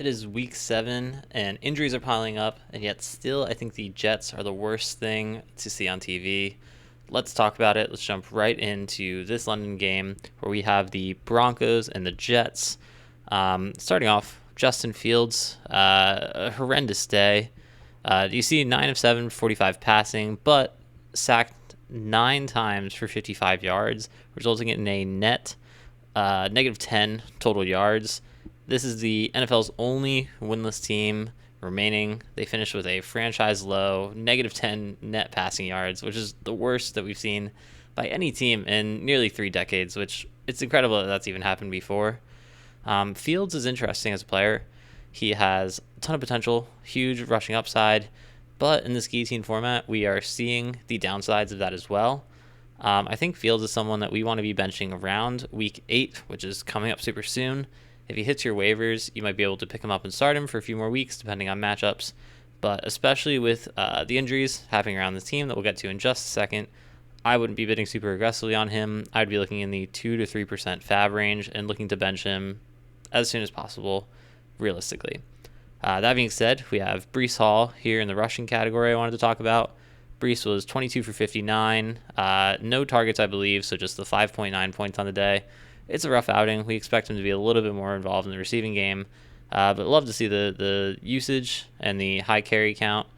It is week 7, and injuries are piling up, and yet still, I think the Jets are the worst thing to see on TV. Let's talk about it. Let's jump right into this London game where we have the Broncos and the Jets. Starting off, Justin Fields, a horrendous day. You see 9 of 7, 45 passing, but sacked 9 times for 55 yards, resulting in a net negative 10 total yards. This is the NFL's only winless team remaining. They finished with a franchise low negative 10 net passing yards, which is the worst that we've seen by any team in nearly 3 decades, which it's incredible that that's even happened before. Fields is interesting as a player. He has a ton of potential, huge rushing upside, but in this Guillotine format, we are seeing the downsides of that as well. I think Fields is someone that we want to be benching around week 8, which is coming up super soon. If he hits your waivers, you might be able to pick him up and start him for a few more weeks, depending on matchups. But especially with the injuries happening around the team that we'll get to in just a second, I wouldn't be bidding super aggressively on him. I'd be looking in the 2 to 3% FAAB range and looking to bench him as soon as possible, realistically. That being said, we have Breece Hall here in the rushing category I wanted to talk about. Breece was 22 for 59, no targets, I believe, so just the 5.9 points on the day. It's a rough outing. We expect him to be a little bit more involved in the receiving game, but love to see the usage and the high carry count.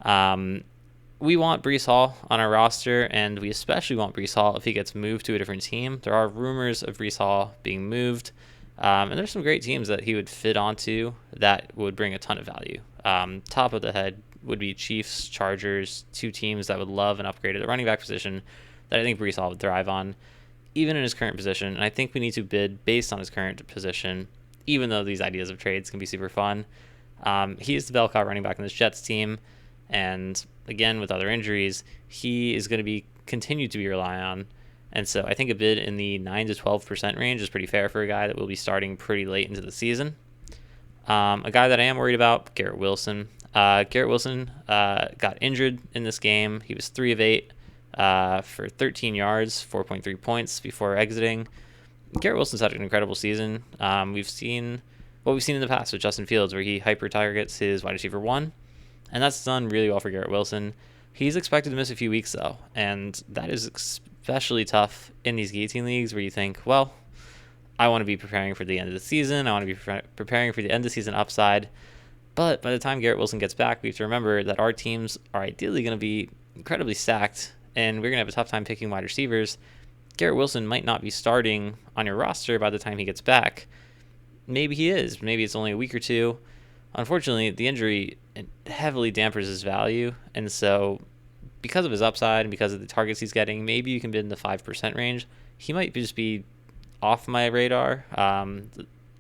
We want Breece Hall on our roster, and we especially want Breece Hall if he gets moved to a different team. There are rumors of Breece Hall being moved, and there's some great teams that he would fit onto that would bring a ton of value. Top of the head would be Chiefs, Chargers, 2 teams that would love an upgrade at the running back position that I think Breece Hall would thrive on, even in his current position. And I think we need to bid based on his current position, even though these ideas of trades can be super fun. He is the bell cow running back in this Jets team, and again, with other injuries, he is going to be continued to be relied on. And so I think a bid in the 9 to 12% range is pretty fair for a guy that will be starting pretty late into the season. A guy that I am worried about, Garrett Wilson. Garrett Wilson got injured in this game. He was 3 of 8 for 13 yards, 4.3 points before exiting. Garrett Wilson's had an incredible season. We've seen what we've seen in the past with Justin Fields, where he hyper targets his wide receiver 1, and that's done really well for Garrett Wilson. He's expected to miss a few weeks, though, and that is especially tough in these guillotine leagues where you think, well, I want to be preparing for the end of the season. I want to be preparing for the end of the season upside. But by the time Garrett Wilson gets back, we have to remember that our teams are ideally going to be incredibly stacked, and we're going to have a tough time picking wide receivers. Garrett Wilson might not be starting on your roster by the time he gets back. Maybe he is. Maybe it's only a week or two. Unfortunately, the injury heavily dampers his value, and so because of his upside and because of the targets he's getting, maybe you can bid in the 5% range. He might just be off my radar,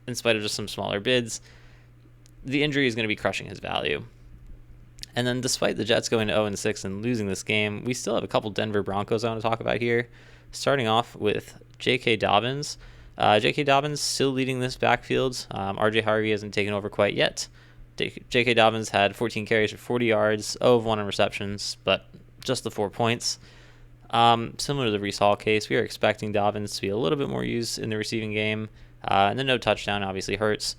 in spite of just some smaller bids. The injury is going to be crushing his value. And then despite the Jets going to 0-6 and losing this game, we still have a couple Denver Broncos I want to talk about here. Starting off with J.K. Dobbins. J.K. Dobbins still leading this backfield. R.J. Harvey hasn't taken over quite yet. J.K. Dobbins had 14 carries for 40 yards, 0 of 1 on receptions, but just the 4 points. Similar to the Breece Hall case, we are expecting Dobbins to be a little bit more used in the receiving game. And the no touchdown obviously hurts.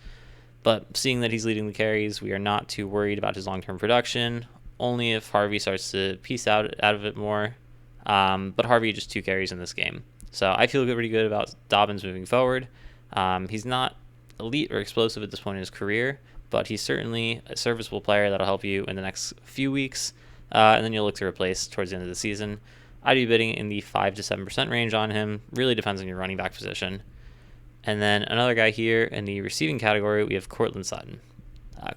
But seeing that he's leading the carries, we are not too worried about his long-term production, only if Harvey starts to piece out of it more. But Harvey just 2 carries in this game. So I feel pretty good about Dobbins moving forward. He's not elite or explosive at this point in his career, but he's certainly a serviceable player that'll help you in the next few weeks, and then you'll look to replace towards the end of the season. I'd be bidding in the 5 to 7% range on him. Really depends on your running back position. And then another guy here in the receiving category, we have Courtland Sutton.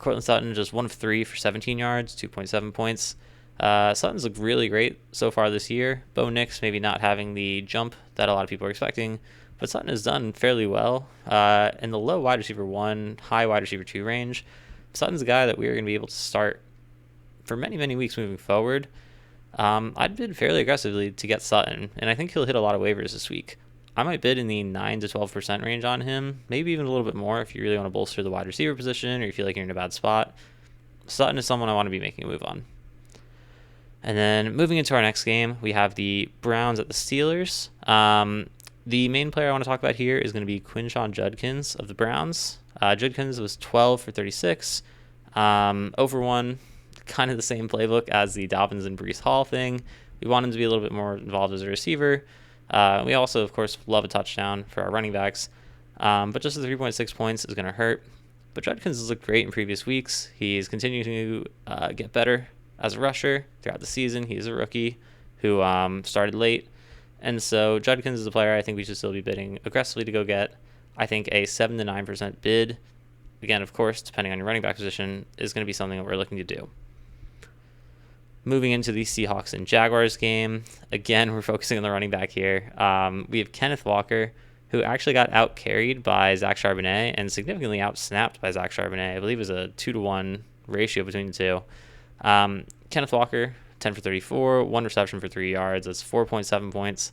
Courtland Sutton just 1 of 3 for 17 yards, 2.7 points. Sutton's looked really great so far this year. Bo Nix maybe not having the jump that a lot of people are expecting, but Sutton has done fairly well in the low wide receiver 1, high wide receiver 2 range. Sutton's a guy that we are going to be able to start for many, many weeks moving forward. I'd bid fairly aggressively to get Sutton, and I think he'll hit a lot of waivers this week. I might bid in the 9 to 12% range on him, maybe even a little bit more if you really want to bolster the wide receiver position or you feel like you're in a bad spot. Sutton is someone I want to be making a move on. And then moving into our next game, we have the Browns at the Steelers. The main player I want to talk about here is going to be Quinshon Judkins of the Browns. Judkins was 12 for 36, over one, kind of the same playbook as the Dolphins and Breece Hall thing. We want him to be a little bit more involved as a receiver. We also, of course, love a touchdown for our running backs. But just the 3.6 points is going to hurt. But Judkins has looked great in previous weeks. He's continuing to get better as a rusher throughout the season. He's a rookie who started late. And so Judkins is a player I think we should still be bidding aggressively to go get. I think a 7 to 9% bid, again, of course, depending on your running back position, is going to be something that we're looking to do. Moving into the Seahawks and Jaguars game, again, we're focusing on the running back here. We have Kenneth Walker, who actually got out-carried by Zach Charbonnet and significantly out-snapped by Zach Charbonnet. I believe it was a 2-to-1 ratio between the two. Kenneth Walker, 10 for 34, one reception for 3 yards. That's 4.7 points.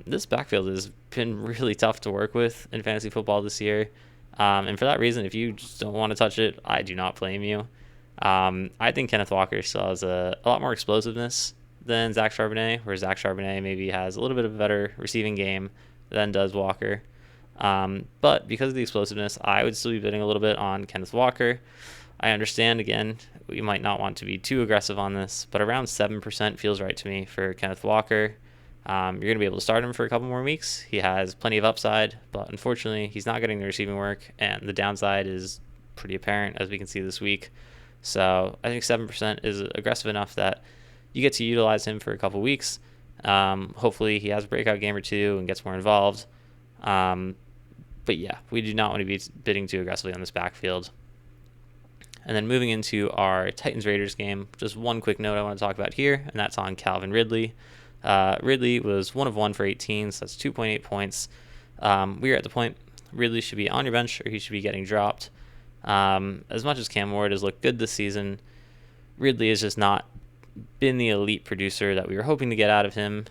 This backfield has been really tough to work with in fantasy football this year. And for that reason, if you just don't want to touch it, I do not blame you. I think Kenneth Walker still has a lot more explosiveness than Zach Charbonnet, where Zach Charbonnet maybe has a little bit of a better receiving game than does Walker. But because of the explosiveness, I would still be bidding a little bit on Kenneth Walker. I understand, again, we might not want to be too aggressive on this, but around 7% feels right to me for Kenneth Walker. You're going to be able to start him for a couple more weeks. He has plenty of upside, but unfortunately, he's not getting the receiving work, and the downside is pretty apparent, as we can see this week. So I think 7% is aggressive enough that you get to utilize him for a couple weeks. Hopefully he has a breakout game or two and gets more involved. But yeah, we do not want to be bidding too aggressively on this backfield. And then moving into our Titans-Raiders game, just one quick note I want to talk about here, and that's on Calvin Ridley. Ridley was 1 of 1 for 18, so that's 2.8 points. We are at the point Ridley should be on your bench or he should be getting dropped. As much as Cam Ward has looked good this season, Ridley has just not been the elite producer that we were hoping to get out of him,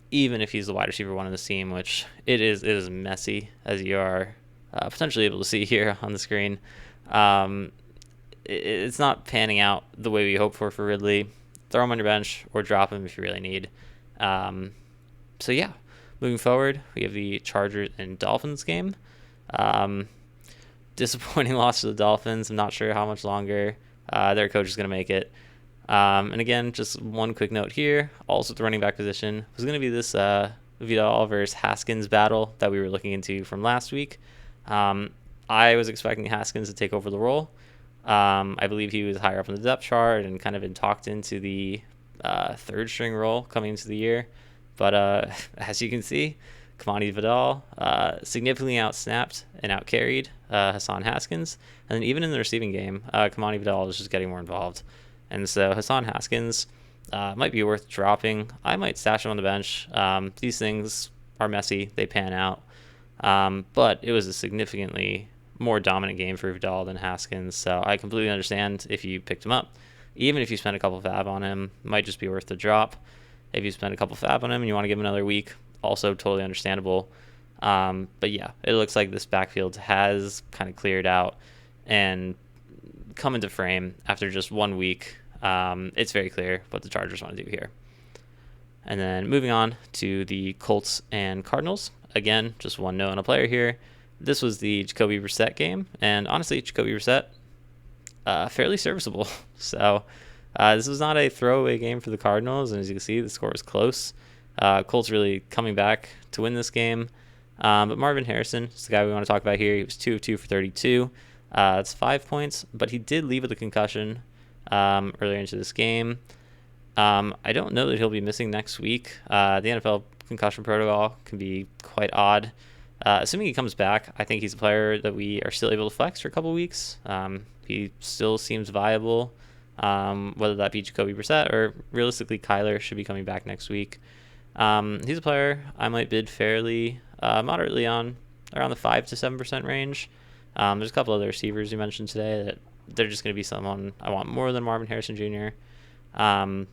even if he's the wide receiver one on the team, which it is messy, as you are potentially able to see here on the screen. It's not panning out the way we hope for Ridley. Throw him on your bench or drop him if you really need. So yeah, moving forward, we have the Chargers and Dolphins game. Disappointing loss to the Dolphins. I'm not sure how much longer their coach is going to make it. And again, just one quick note here. Also, at the running back position was going to be this Vidal versus Haskins battle that we were looking into from last week. I was expecting Haskins to take over the role. I believe he was higher up on the depth chart and kind of been talked into the third string role coming into the year. But as you can see, Kamani Vidal significantly outsnapped and outcarried Hassan Haskins. And then even in the receiving game, Kamani Vidal is just getting more involved. And so Hassan Haskins might be worth dropping. I might stash him on the bench. These things are messy. They pan out. But it was a significantly more dominant game for Vidal than Haskins. So I completely understand if you picked him up. Even if you spend a couple FAAB on him, might just be worth the drop. If you spend a couple FAAB on him and you want to give him another week, also totally understandable. But yeah, it looks like this backfield has kind of cleared out and come into frame after just 1 week. It's very clear what the Chargers want to do here. And then moving on to the Colts and Cardinals. Again, just one note on a player here. This was the Jacoby Brissett game, and honestly, Jacoby Brissett, fairly serviceable. So this was not a throwaway game for the Cardinals, and as you can see, the score was close. Colts really coming back to win this game. But Marvin Harrison is the guy we want to talk about here. He was 2 of 2 for 32. That's 5 points, but he did leave with a concussion earlier into this game. I don't know that he'll be missing next week. The NFL concussion protocol can be quite odd. Assuming he comes back, I think he's a player that we are still able to flex for a couple weeks. He still seems viable, whether that be Jacoby Brissett or realistically Kyler should be coming back next week. He's a player I might bid fairly moderately on, around the 5 to 7% range. There's a couple other receivers you mentioned today that they're just going to be someone I want more than Marvin Harrison Jr. I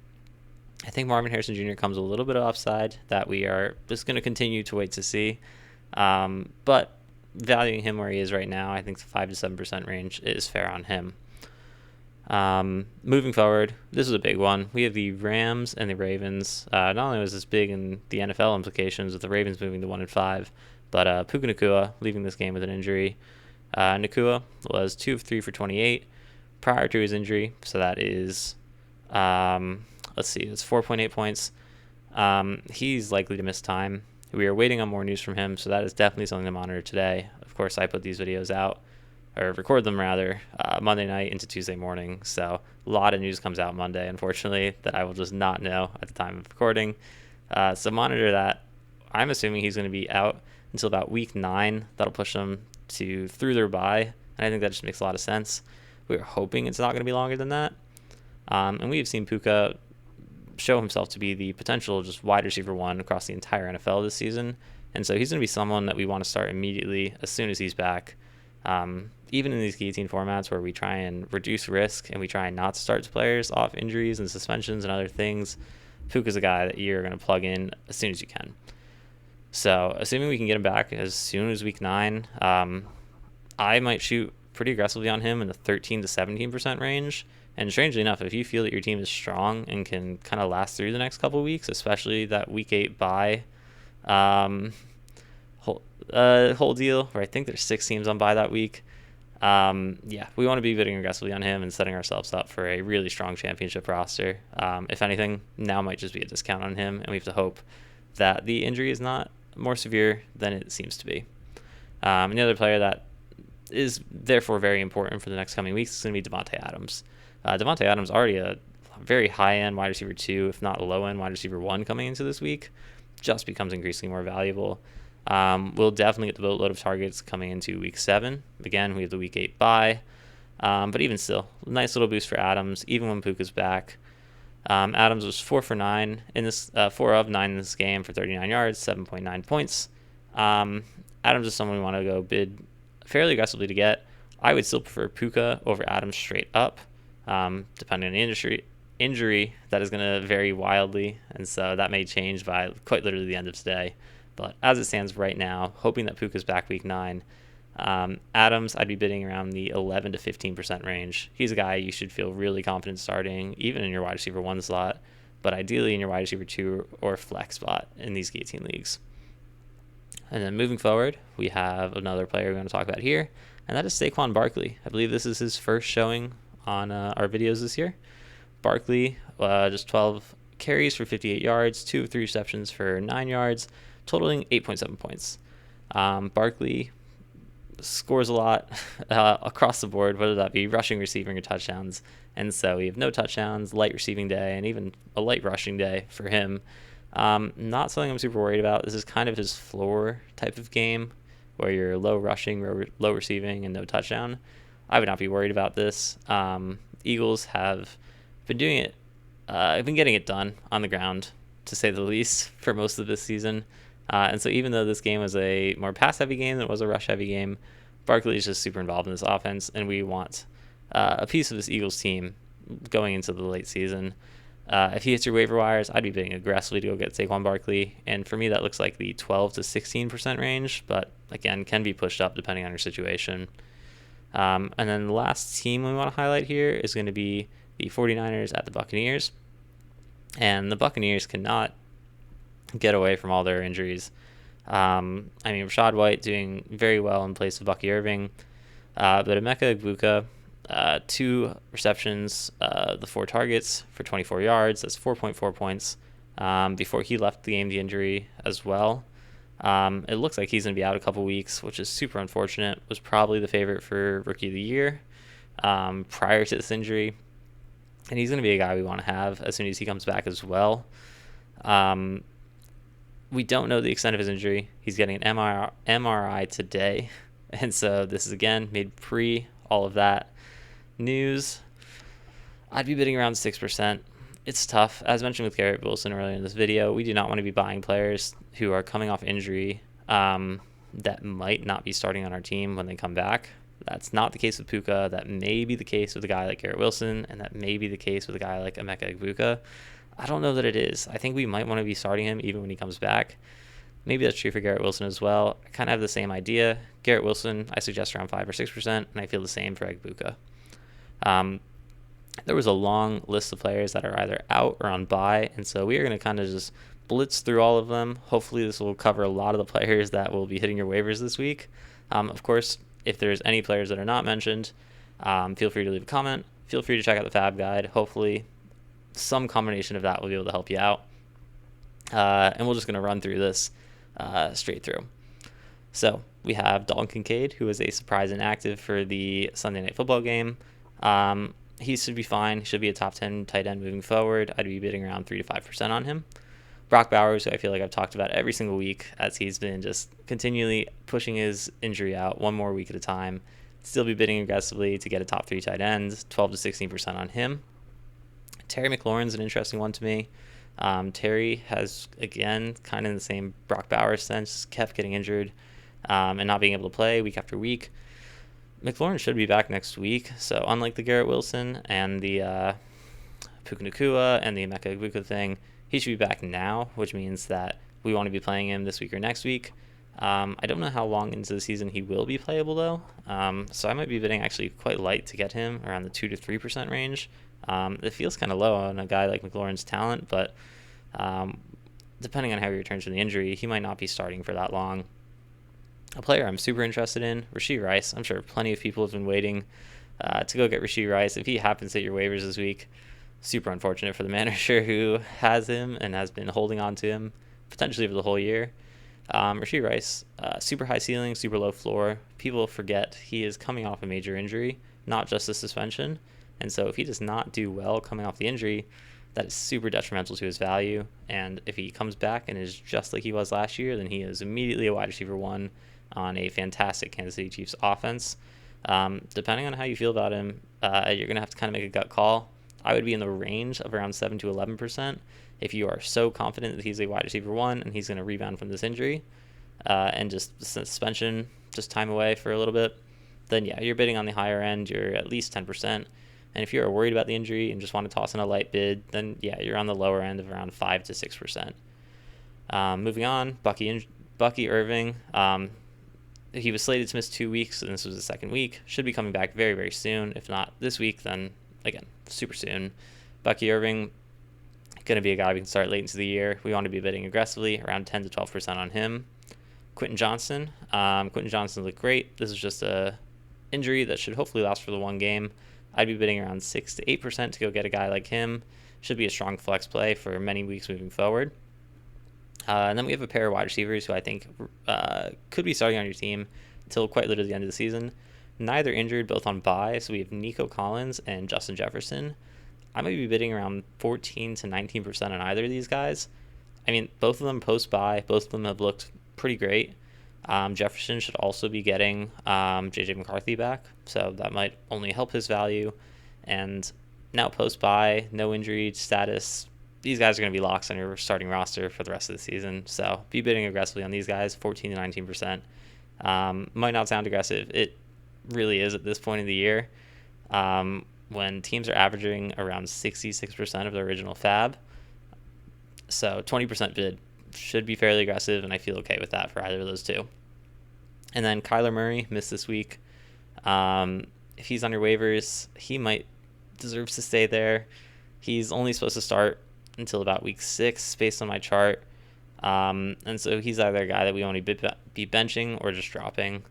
think Marvin Harrison Jr. comes with a little bit of upside that we are just going to continue to wait to see. But valuing him where he is right now, I think the 5 to 7% range is fair on him. Moving forward, this is a big one. We have the Rams and the Ravens. Not only was this big in the NFL implications with the Ravens moving to 1-5, but Puka Nacua leaving this game with an injury. Nacua was 2 of 3 for 28 prior to his injury, so that is, let's see, it's 4.8 points. He's likely to miss time. We are waiting on more news from him, so that is definitely something to monitor today. Of course, I put these videos out, or record them rather, Monday night into Tuesday morning. So a lot of news comes out Monday, unfortunately, that I will just not know at the time of recording. So monitor that. I'm assuming he's going to be out until about week 9. That'll push them through their bye, and I think that just makes a lot of sense. We're hoping it's not going to be longer than that. And we've seen Puka show himself to be the potential just wide receiver 1 across the entire NFL this season. And so he's going to be someone that we want to start immediately as soon as he's back. Even in these guillotine formats where we try and reduce risk and we try not to start players off injuries and suspensions and other things, Puka's a guy that you're going to plug in as soon as you can. So assuming we can get him back as soon as week 9, I might shoot pretty aggressively on him in the 13 to 17% range. And strangely enough, if you feel that your team is strong and can kind of last through the next couple of weeks, especially that week 8 bye whole deal, where I think there's 6 teams on bye that week, we want to be bidding aggressively on him and setting ourselves up for a really strong championship roster. If anything, now might just be a discount on him, and we have to hope that the injury is not more severe than it seems to be. And the other player that is therefore very important for the next coming weeks is going to be Davante Adams. Davante Adams already a very high-end wide receiver 2, if not low-end wide receiver 1 coming into this week, just becomes increasingly more valuable. We'll definitely get the boatload of targets coming into week 7. Again, we have the week 8 bye. But even still, nice little boost for Adams, even when Puka's back. Adams was 4 of 9 in this game for 39 yards, 7.9 points. Adams is someone we want to go bid fairly aggressively to get. I would still prefer Puka over Adams straight up, depending on the injury that is going to vary wildly, and so that may change by quite literally the end of today. But as it stands right now, hoping that Puka's back week 9, Adams, I'd be bidding around the 11 to 15% range. He's a guy you should feel really confident starting, even in your wide receiver 1 slot, but ideally in your wide receiver 2 or flex spot in these guillotine leagues. And then moving forward, we have another player we're going to talk about here, and that is Saquon Barkley. I believe this is his first showing on our videos this year. Barkley, just 12 carries for 58 yards, 2 of 3 receptions for 9 yards, totaling 8.7 points. Barkley scores a lot across the board, whether that be rushing, receiving, or touchdowns. And so we have no touchdowns, light receiving day, and even a light rushing day for him. Not something I'm super worried about. This is kind of his floor type of game where you're low rushing, low receiving, and no touchdown. I would not be worried about this. Eagles have been doing it. I've been getting it done on the ground, to say the least, for most of this season. And so even though this game was a more pass-heavy game than it was a rush-heavy game, Barkley is just super involved in this offense, and we want a piece of this Eagles team going into the late season. If he hits your waiver wires, I'd be bidding aggressively to go get Saquon Barkley, and for me that looks like the 12 to 16% range, but again, can be pushed up depending on your situation. And then the last team we want to highlight here is going to be the 49ers at the Bucaneers. And the Buccaneers cannot get away from all their injuries. Rachaad White doing very well in place of Bucky Irving. But Emeka Egbuka, 2 receptions, the 4 targets for 24 yards. That's 4.4 points. Before he left the game, the injury as well. It looks like he's going to be out a couple weeks, which is super unfortunate. Was probably the favorite for Rookie of the Year prior to this injury. And he's going to be a guy we want to have as soon as he comes back as well. We don't know the extent of his injury. He's getting an MRI today. And so this is, again, made pre all of that news. I'd be bidding around 6%. It's tough. As mentioned with Garrett Wilson earlier in this video, we do not want to be buying players who are coming off injury that might not be starting on our team when they come back. That's not the case with Puka. That may be the case with a guy like Garrett Wilson, and that may be the case with a guy like Emeka Egbuka. I don't know that it is. I think we might want to be starting him even when he comes back. Maybe that's true for Garrett Wilson as well. I kind of have the same idea. Garrett Wilson, I suggest around 5 or 6%, and I feel the same for Egbuka. there was a long list of players that are either out or on bye, and so we are going to kind of just blitz through all of them. Hopefully this will cover a lot of the players that will be hitting your waivers this week. Of course, if there's any players that are not mentioned, feel free to leave a comment. Feel free to check out the FAAB guide. Hopefully some combination of that will be able to help you out. And we're just going to run through this straight through. So we have Dalton Kincaid, who was a surprise inactive for the Sunday Night Football game. He should be fine. He should be a top 10 tight end moving forward. I'd be bidding around 3 to 5% on him. Brock Bowers, who I feel like I've talked about every single week, as he's been just continually pushing his injury out one more week at a time. Still be bidding aggressively to get a top 3 tight end, 12 to 16% on him. Terry McLaurin's an interesting one to me. Terry has, again, kind of in the same Brock Bowers sense, kept getting injured and not being able to play week after week. McLaurin should be back next week, so unlike the Garrett Wilson and the Puka Nacua and the Emeka Egbuka thing, he should be back now, which means that we want to be playing him this week or next week. I don't know how long into the season he will be playable, though, so I might be bidding actually quite light to get him around the 2 to 3% range. It feels kind of low on a guy like McLaurin's talent, but depending on how he returns from the injury, he might not be starting for that long. A player I'm super interested in, Rashee Rice. I'm sure plenty of people have been waiting to go get Rashee Rice. If he happens to hit your waivers this week, super unfortunate for the manager who has him and has been holding on to him potentially for the whole year. Rashee Rice, super high ceiling, super low floor. People forget he is coming off a major injury, not just a suspension. And so if he does not do well coming off the injury, that is super detrimental to his value. And if he comes back and is just like he was last year, then he is immediately a wide receiver 1 on a fantastic Kansas City Chiefs offense. Depending on how you feel about him, you're going to have to kind of make a gut call. I would be in the range of around 7 to 11% if you are so confident that he's a wide receiver 1 and he's going to rebound from this injury and just the suspension, just time away for a little bit. Then, yeah, you're bidding on the higher end. You're at least 10%. And if you're worried about the injury and just want to toss in a light bid, then, yeah, you're on the lower end of around 5 to 6%. Moving on, Bucky Irving. He was slated to miss 2 weeks, and this was the second week. Should be coming back very, very soon. If not this week, then, again, super soon. Bucky Irving, going to be a guy we can start late into the year. We want to be bidding aggressively, around 10 to 12% on him. Quentin Johnston. Quentin Johnston looked great. This is just a injury that should hopefully last for the one game. I'd be bidding around 6 to 8% to go get a guy like him. Should be a strong flex play for many weeks moving forward. And then we have a pair of wide receivers who I think could be starting on your team until quite literally the end of the season. Neither injured, both on bye. So we have Nico Collins and Justin Jefferson. I might be bidding around 14 to 19% on either of these guys. I mean, both of them post-bye. Both of them have looked pretty great. Jefferson should also be getting J.J. McCarthy back, so that might only help his value. And now post-bye, no injury status, these guys are going to be locks on your starting roster for the rest of the season. So be bidding aggressively on these guys, 14 to 19%. Might not sound aggressive. It really is at this point of the year. When teams are averaging around 66% of their original FAAB. So 20% bid should be fairly aggressive, and I feel okay with that for either of those two. And then Kyler Murray missed this week. If he's on your waivers, he might deserves to stay there. He's only supposed to start until about week 6 based on my chart. And so he's either a guy that we want to be benching or just dropping.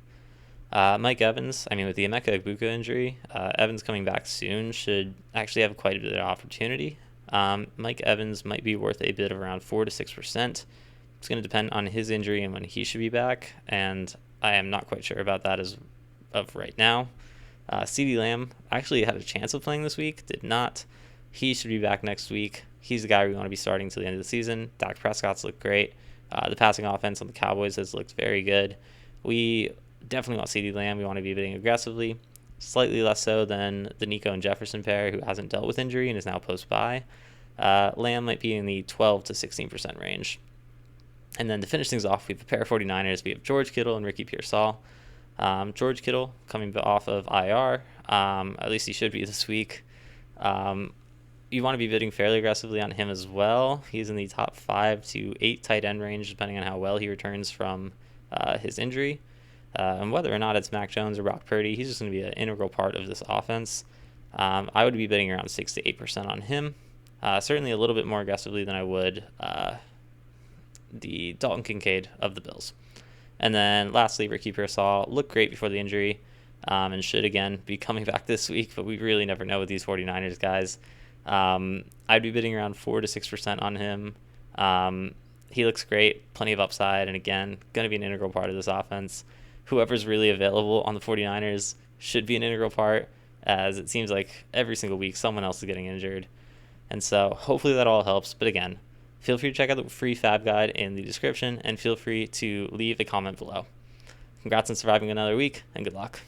Mike Evans, with the Emeka Egbuka injury, Evans coming back soon should actually have quite a bit of opportunity. Mike Evans might be worth a bid of around 4 to 6%. It's going to depend on his injury and when he should be back, and I am not quite sure about that as of right now. CeeDee Lamb actually had a chance of playing this week, did not. He should be back next week. He's the guy we want to be starting until the end of the season. Dak Prescott's looked great. The passing offense on the Cowboys has looked very good. We definitely want CeeDee Lamb. We want to be bidding aggressively. Slightly less so than the Nico and Jefferson pair, who hasn't dealt with injury and is now post-bye. Lamb might be in the 12 to 16% range. And then to finish things off, we have a pair of 49ers. We have George Kittle and Ricky Pearsall. George Kittle coming off of IR. At least he should be this week. You want to be bidding fairly aggressively on him as well. He's in the top 5 to 8 tight end range, depending on how well he returns from his injury. And whether or not it's Mac Jones or Brock Purdy, he's just going to be an integral part of this offense. I would be betting around 6 to 8% on him. Certainly a little bit more aggressively than I would the Dalton Kincaid of the Bills. And then lastly, Ricky Pearsall looked great before the injury and should again be coming back this week, but we really never know with these 49ers guys. I'd be bidding around 4 to 6% on him. He looks great, plenty of upside, and again, going to be an integral part of this offense. Whoever's really available on the 49ers should be an integral part, as it seems like every single week someone else is getting injured. And so hopefully that all helps. But again, feel free to check out the free FAAB guide in the description, and feel free to leave a comment below. Congrats on surviving another week, and good luck.